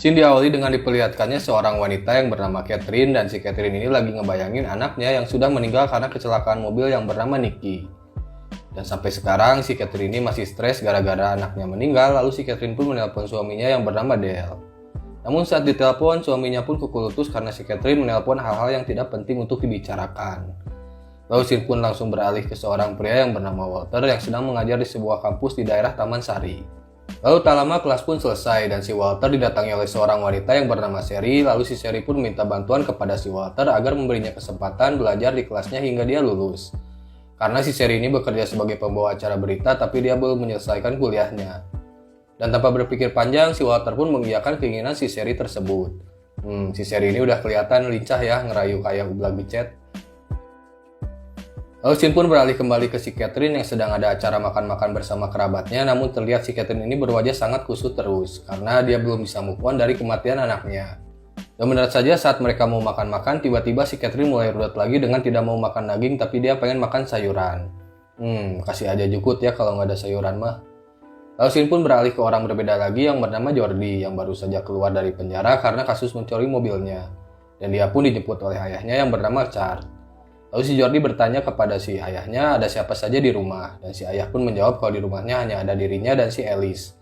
Scene diawali dengan diperlihatkannya seorang wanita yang bernama Catherine, dan si Catherine ini lagi ngebayangin anaknya yang sudah meninggal karena kecelakaan mobil yang bernama Nicky. Dan sampai sekarang si Catherine ini masih stres gara-gara anaknya meninggal, lalu si Catherine pun menelpon suaminya yang bernama Dale. Namun saat ditelepon, suaminya pun kukulutus karena si Catherine menelpon hal-hal yang tidak penting untuk dibicarakan. Lalu scene pun langsung beralih ke seorang pria yang bernama Walter yang sedang mengajar di sebuah kampus di daerah Taman Sari. Lalu tak lama kelas pun selesai dan si Walter didatangi oleh seorang wanita yang bernama Sherry. Lalu si Sherry pun minta bantuan kepada si Walter agar memberinya kesempatan belajar di kelasnya hingga dia lulus. Karena si Sherry ini bekerja sebagai pembawa acara berita tapi dia belum menyelesaikan kuliahnya. Dan tanpa berpikir panjang, si Walter pun mengiyakan keinginan si Sherry tersebut. Si Sherry ini udah kelihatan lincah ya, ngerayu kayak ublak bicet. Lalu scene pun beralih kembali ke si Catherine yang sedang ada acara makan-makan bersama kerabatnya, namun terlihat si Catherine ini berwajah sangat kusut terus karena dia belum bisa move on dari kematian anaknya. Dan benar saja saat mereka mau makan-makan, tiba-tiba si Catherine mulai rudet lagi dengan tidak mau makan daging tapi dia pengen makan sayuran. Kasih aja jukut ya kalau nggak ada sayuran mah. Lalu scene pun beralih ke orang berbeda lagi yang bernama Jordi yang baru saja keluar dari penjara karena kasus mencuri mobilnya. Dan dia pun dijemput oleh ayahnya yang bernama Char. Lalu si Jordi bertanya kepada si ayahnya ada siapa saja di rumah, dan si ayah pun menjawab kalau di rumahnya hanya ada dirinya dan si Alice.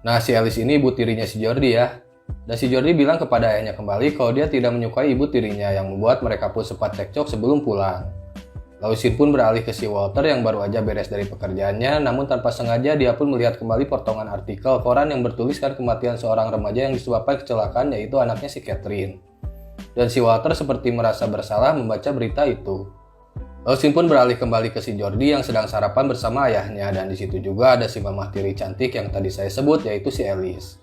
Nah, si Alice ini ibu tirinya si Jordi ya. Dan si Jordi bilang kepada ayahnya kembali kalau dia tidak menyukai ibu tirinya yang membuat mereka pun sempat cekcok sebelum pulang. Lalu scene pun beralih ke si Walter yang baru aja beres dari pekerjaannya, namun tanpa sengaja dia pun melihat kembali potongan artikel koran yang bertuliskan kematian seorang remaja yang disebabkan kecelakaan, yaitu anaknya si Catherine. Dan si Walter seperti merasa bersalah membaca berita itu. Lalu scene pun beralih kembali ke si Jordi yang sedang sarapan bersama ayahnya, dan di situ juga ada si mamah tiri cantik yang tadi saya sebut, yaitu si Alice.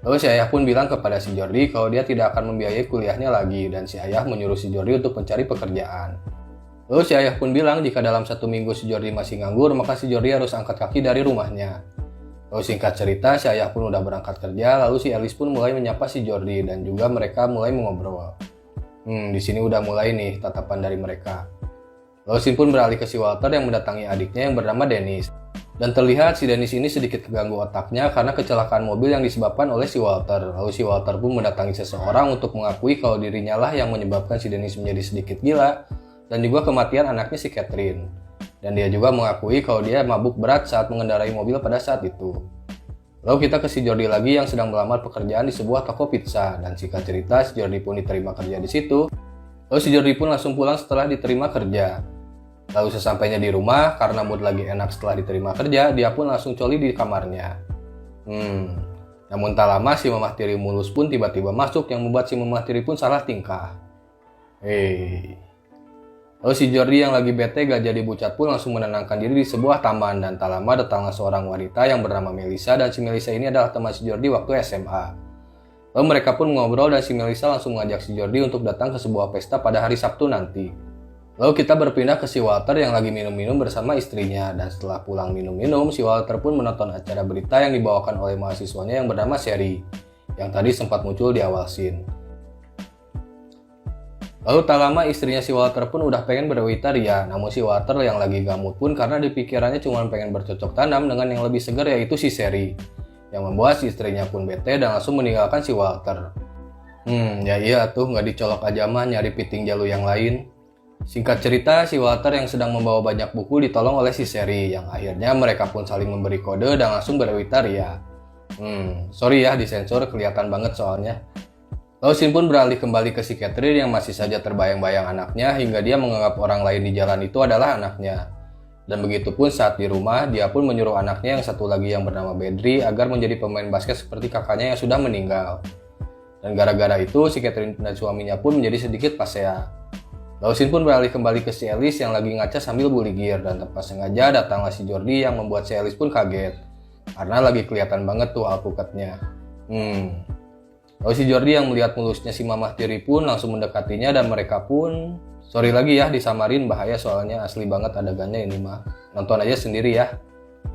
Lalu si ayah pun bilang kepada si Jordi kalau dia tidak akan membiayai kuliahnya lagi, dan si ayah menyuruh si Jordi untuk mencari pekerjaan. Lalu si ayah pun bilang jika dalam 1 minggu si Jordi masih nganggur, maka si Jordi harus angkat kaki dari rumahnya. Lalu singkat cerita, si ayah pun udah berangkat kerja, lalu si Alice pun mulai menyapa si Jordi dan juga mereka mulai mengobrol. Di sini udah mulai nih tatapan dari mereka. Lalu scene pun beralih ke si Walter yang mendatangi adiknya yang bernama Dennis. Dan terlihat si Dennis ini sedikit keganggu otaknya karena kecelakaan mobil yang disebabkan oleh si Walter. Lalu si Walter pun mendatangi seseorang untuk mengakui kalau dirinya lah yang menyebabkan si Dennis menjadi sedikit gila dan juga kematian anaknya si Catherine. Dan dia juga mengakui kalau dia mabuk berat saat mengendarai mobil pada saat itu. Lalu kita ke si Jordi lagi yang sedang melamar pekerjaan di sebuah toko pizza, dan singkat cerita si Jordi pun diterima kerja di situ. Lalu si Jordi pun langsung pulang setelah diterima kerja. Lalu sesampainya di rumah, karena mood lagi enak setelah diterima kerja, dia pun langsung coli di kamarnya. Namun tak lama si mamah tiri mulus pun tiba-tiba masuk yang membuat si mamah tiri pun salah tingkah. Lalu si Jordi yang lagi bete gak jadi bucat pun langsung menenangkan diri di sebuah taman, dan tak lama datanglah seorang wanita yang bernama Melissa, dan si Melissa ini adalah teman si Jordi waktu SMA. Lalu mereka pun ngobrol dan si Melissa langsung mengajak si Jordi untuk datang ke sebuah pesta pada hari Sabtu nanti. Lalu kita berpindah ke si Walter yang lagi minum-minum bersama istrinya, dan setelah pulang minum-minum si Walter pun menonton acara berita yang dibawakan oleh mahasiswanya yang bernama Sherry, yang tadi sempat muncul di awal scene. Lalu tak lama istrinya si Walter pun udah pengen berwita ria, namun si Walter yang lagi gamut pun karena di pikirannya cuma pengen bercocok tanam dengan yang lebih segar, yaitu si Sherry, yang membuat si istrinya pun bete dan langsung meninggalkan si Walter. Ya iya tuh, nggak dicolok aja mah nyari piting jalu yang lain. Singkat cerita, si Walter yang sedang membawa banyak buku ditolong oleh si Sherry, yang akhirnya mereka pun saling memberi kode dan langsung berwita ria. Sorry ya disensor, kelihatan banget soalnya. Lalu scene pun beralih kembali ke si Catherine yang masih saja terbayang-bayang anaknya hingga dia menganggap orang lain di jalan itu adalah anaknya. Dan begitupun saat di rumah, dia pun menyuruh anaknya yang satu lagi yang bernama Bedri agar menjadi pemain basket seperti kakaknya yang sudah meninggal. Dan gara-gara itu si Catherine dan suaminya pun menjadi sedikit pasea. Lalu scene pun beralih kembali ke si Alice yang lagi ngaca sambil bully gear, dan tanpa sengaja datanglah si Jordi yang membuat si Alice pun kaget karena lagi kelihatan banget tuh alpukatnya. Lalu si Jordi yang melihat mulusnya si mamah tiri pun langsung mendekatinya, dan mereka pun, sorry lagi ya disamarin, bahaya soalnya asli banget adegannya ini mah, nonton aja sendiri ya.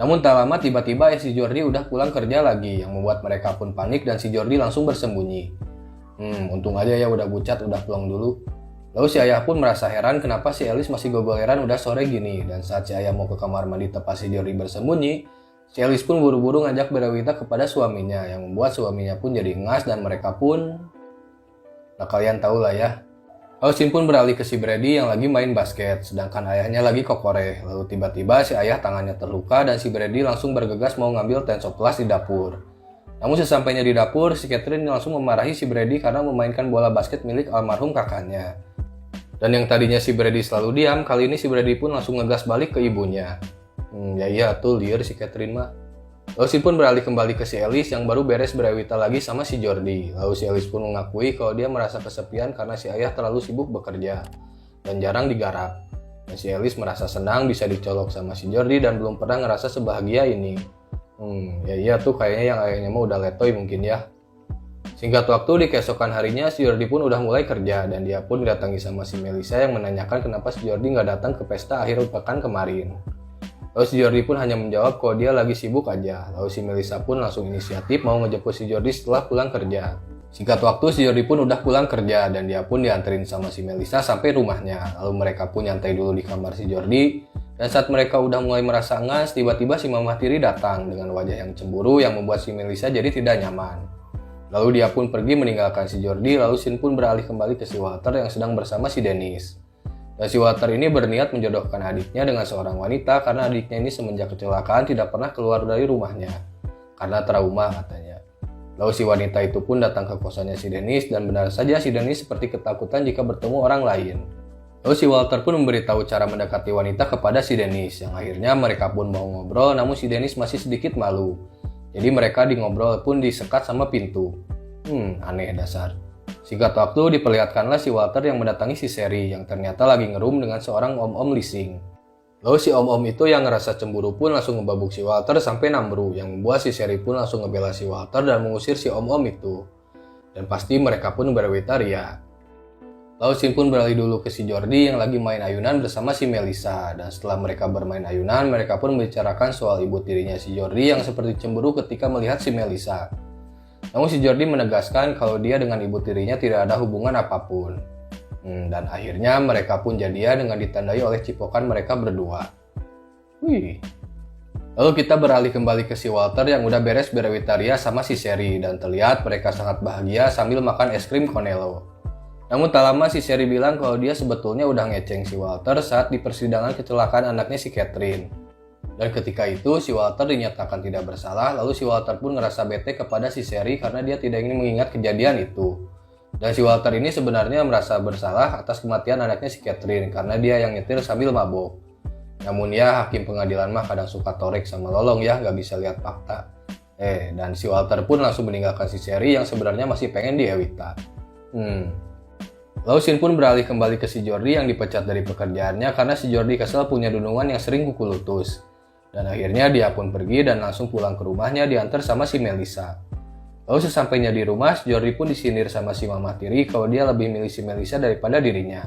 Namun tak lama tiba-tiba si Jordi udah pulang kerja lagi yang membuat mereka pun panik dan si Jordi langsung bersembunyi. Untung aja ya udah bucat, udah pulang dulu. Lalu si ayah pun merasa heran kenapa si Alice masih gogoleran udah sore gini, dan saat si ayah mau ke kamar mandi tepat si Jordi bersembunyi, Si Alice pun buru-buru ngajak Berewita kepada suaminya, yang membuat suaminya pun jadi ngas dan mereka pun... Nah kalian tahu lah ya. Lalu Shin pun beralih ke si Brady yang lagi main basket, sedangkan ayahnya lagi kokoreh. Lalu tiba-tiba si ayah tangannya terluka dan si Brady langsung bergegas mau ngambil tensoplast di dapur. Namun sesampainya di dapur, si Catherine langsung memarahi si Brady karena memainkan bola basket milik almarhum kakaknya. Dan yang tadinya si Brady selalu diam, kali ini si Brady pun langsung ngegas balik ke ibunya. Ya iya tuh liar si Catherine mah. Lalu Shin pun beralih kembali ke si Alice yang baru beres berewita lagi sama si Jordi. Lalu si Alice pun mengakui kalau dia merasa kesepian karena si ayah terlalu sibuk bekerja dan jarang digarap. Dan si Alice merasa senang bisa dicolok sama si Jordi dan belum pernah ngerasa sebahagia ini. Ya iya tuh kayaknya yang ayahnya mah udah letoy mungkin ya. Singkat waktu di keesokan harinya si Jordi pun udah mulai kerja dan dia pun didatangi sama si Melissa yang menanyakan kenapa si Jordi nggak datang ke pesta akhir pekan kemarin. Lalu si Jordi pun hanya menjawab kalau dia lagi sibuk aja. Lalu si Melissa pun langsung inisiatif mau ngejemput si Jordi setelah pulang kerja. Singkat waktu si Jordi pun udah pulang kerja dan dia pun dianterin sama si Melissa sampai rumahnya. Lalu mereka pun nyantai dulu di kamar si Jordi. Dan saat mereka udah mulai merasa ngas, tiba-tiba si Mama Tiri datang dengan wajah yang cemburu yang membuat si Melissa jadi tidak nyaman. Lalu dia pun pergi meninggalkan si Jordi, lalu Shin pun beralih kembali ke si Walter yang sedang bersama si Dennis. Dan si Walter ini berniat menjodohkan adiknya dengan seorang wanita karena adiknya ini semenjak kecelakaan tidak pernah keluar dari rumahnya karena trauma katanya. Lalu si wanita itu pun datang ke kosannya si Dennis dan benar saja si Dennis seperti ketakutan jika bertemu orang lain. Lalu si Walter pun memberitahu cara mendekati wanita kepada si Dennis yang akhirnya mereka pun mau ngobrol namun si Dennis masih sedikit malu. Jadi mereka di ngobrol pun disekat sama pintu. Aneh dasar. Singkat waktu diperlihatkanlah si Walter yang mendatangi si Sherry yang ternyata lagi ngerum dengan seorang om-om leasing. Lalu si om-om itu yang ngerasa cemburu pun langsung ngebabuk si Walter sampai nambru yang membuat si Sherry pun langsung ngebela si Walter dan mengusir si om-om itu. Dan pasti mereka pun berewita ria. Lalu Shin pun beralih dulu ke si Jordi yang lagi main ayunan bersama si Melissa. Dan setelah mereka bermain ayunan, mereka pun membicarakan soal ibu tirinya si Jordi yang seperti cemburu ketika melihat si Melissa. Namun si Jordi menegaskan kalau dia dengan ibu tirinya tidak ada hubungan apapun. Dan akhirnya mereka pun jadian dengan ditandai oleh cipokan mereka berdua. Wih. Lalu kita beralih kembali ke si Walter yang udah beres berewita ria sama si Sherry dan terlihat mereka sangat bahagia sambil makan es krim Conelo. Namun tak lama si Sherry bilang kalau dia sebetulnya udah ngeceng si Walter saat di persidangan kecelakaan anaknya si Catherine. Dan ketika itu si Walter dinyatakan tidak bersalah, lalu si Walter pun ngerasa bete kepada si Sherry karena dia tidak ingin mengingat kejadian itu. Dan si Walter ini sebenarnya merasa bersalah atas kematian anaknya si Catherine karena dia yang nyetir sambil mabuk. Namun ya hakim pengadilan mah kadang suka torek sama lolong ya, gak bisa lihat fakta. Dan si Walter pun langsung meninggalkan si Sherry yang sebenarnya masih pengen diewita. Lalu Shin pun beralih kembali ke si Jordi yang dipecat dari pekerjaannya karena si Jordi kesel punya dunungan yang sering kuku lutus. Dan akhirnya dia pun pergi dan langsung pulang ke rumahnya diantar sama si Melissa. Lalu sesampainya di rumah, si Jordi pun disindir sama si Mama Tiri kalau dia lebih milih si Melissa daripada dirinya.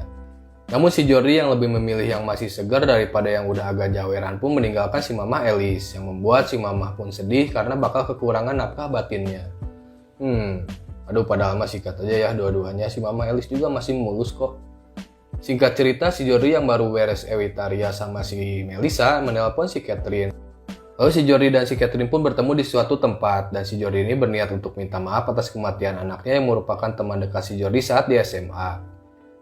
Namun si Jordi yang lebih memilih yang masih segar daripada yang udah agak jaweran pun meninggalkan si Mama Alice yang membuat si Mama pun sedih karena bakal kekurangan nafkah batinnya. Aduh padahal mah sikat aja ya dua-duanya, si Mama Alice juga masih mulus kok. Singkat cerita, si Jordi yang baru beres ewitaria sama si Melissa menelpon si Catherine. Lalu si Jordi dan si Catherine pun bertemu di suatu tempat dan si Jordi ini berniat untuk minta maaf atas kematian anaknya yang merupakan teman dekat si Jordi saat di SMA.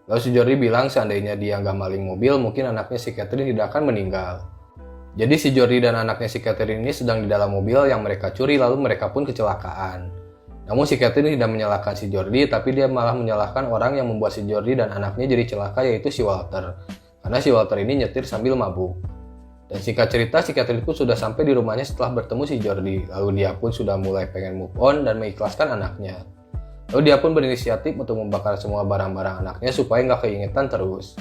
Lalu si Jordi bilang seandainya dia nggak maling mobil, mungkin anaknya si Catherine tidak akan meninggal. Jadi si Jordi dan anaknya si Catherine ini sedang di dalam mobil yang mereka curi lalu mereka pun kecelakaan. Namun si Catherine tidak menyalahkan si Jordi, tapi dia malah menyalahkan orang yang membuat si Jordi dan anaknya jadi celaka yaitu si Walter. Karena si Walter ini nyetir sambil mabuk. Dan singkat cerita si Catherine pun sudah sampai di rumahnya setelah bertemu si Jordi. Lalu dia pun sudah mulai pengen move on dan mengikhlaskan anaknya. Lalu dia pun berinisiatif untuk membakar semua barang-barang anaknya supaya nggak keingetan terus.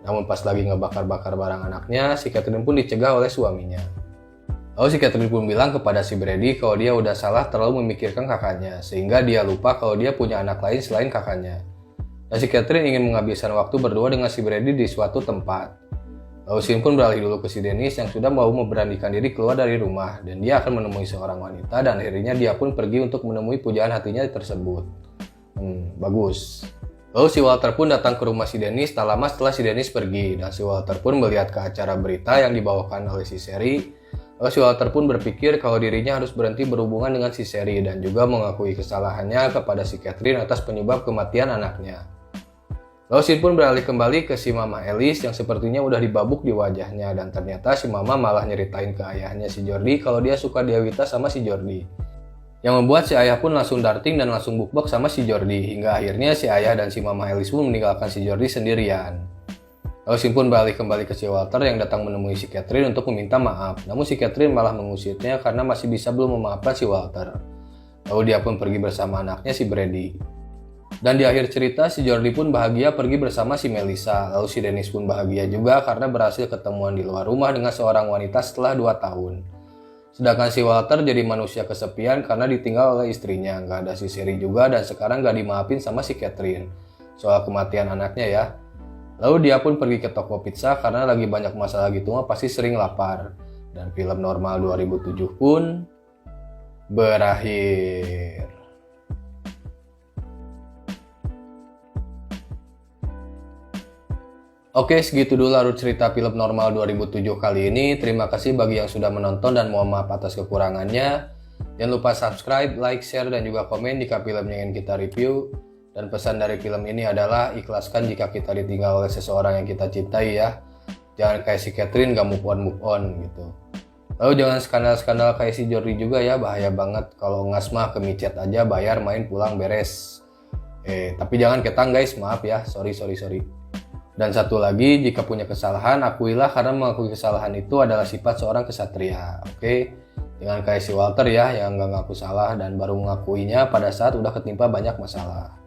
Namun pas lagi ngebakar-bakar barang anaknya, si Catherine pun dicegah oleh suaminya. Lalu si Catherine pun bilang kepada si Brady kalau dia udah salah terlalu memikirkan kakaknya, sehingga dia lupa kalau dia punya anak lain selain kakaknya. Dan si Catherine ingin menghabiskan waktu berdua dengan si Brady di suatu tempat. Lalu Shin pun beralih dulu ke si Dennis yang sudah mau memberanikan diri keluar dari rumah, dan dia akan menemui seorang wanita dan akhirnya dia pun pergi untuk menemui pujaan hatinya tersebut. Bagus. Lalu si Walter pun datang ke rumah si Dennis tak lama setelah si Dennis pergi, dan si Walter pun melihat ke acara berita yang dibawakan oleh si Sherry. Lalu si Walter pun berpikir kalau dirinya harus berhenti berhubungan dengan si Sherry dan juga mengakui kesalahannya kepada si Catherine atas penyebab kematian anaknya. Lalu Sid pun beralih kembali ke si Mama Alice yang sepertinya udah dibabuk di wajahnya, dan ternyata si Mama malah nyeritain ke ayahnya si Jordi kalau dia suka diawita sama si Jordi. Yang membuat si ayah pun langsung darting dan langsung bukbok sama si Jordi, hingga akhirnya si ayah dan si Mama Alice pun meninggalkan si Jordi sendirian. Lalu Sid pun beralih kembali ke si Walter yang datang menemui si Catherine untuk meminta maaf, namun si Catherine malah mengusirnya karena masih bisa belum memaafkan si Walter. Lalu dia pun pergi bersama anaknya si Brady. Dan di akhir cerita, si Jordi pun bahagia pergi bersama si Melissa. Lalu si Dennis pun bahagia juga karena berhasil ketemuan di luar rumah dengan seorang wanita setelah 2 tahun. Sedangkan si Walter jadi manusia kesepian karena ditinggal oleh istrinya. Gak ada si Sherry juga dan sekarang gak dimaafin sama si Catherine soal kematian anaknya ya. Lalu dia pun pergi ke toko pizza karena lagi banyak masalah gitu mah pasti sering lapar. Dan film Normal 2007 pun berakhir. Oke, segitu dulu alur cerita film Normal 2007 kali ini. Terima kasih bagi yang sudah menonton dan mohon maaf atas kekurangannya. Jangan lupa subscribe, like, share, dan juga komen jika film yang ingin kita review. Dan pesan dari film ini adalah ikhlaskan jika kita ditinggal oleh seseorang yang kita cintai ya. Jangan kayak si Catherine gak move on gitu. Lalu jangan skandal-skandal kayak si Jordi juga ya, bahaya banget. Kalau ngas mah ke micet aja, bayar, main, pulang, beres. Tapi jangan ketang guys, maaf ya, sorry. Dan satu lagi, jika punya kesalahan, akuilah karena mengakui kesalahan itu adalah sifat seorang kesatria. Oke? Jangan kayak si Walter ya, yang nggak ngaku salah dan baru mengakuinya pada saat udah ketimpa banyak masalah.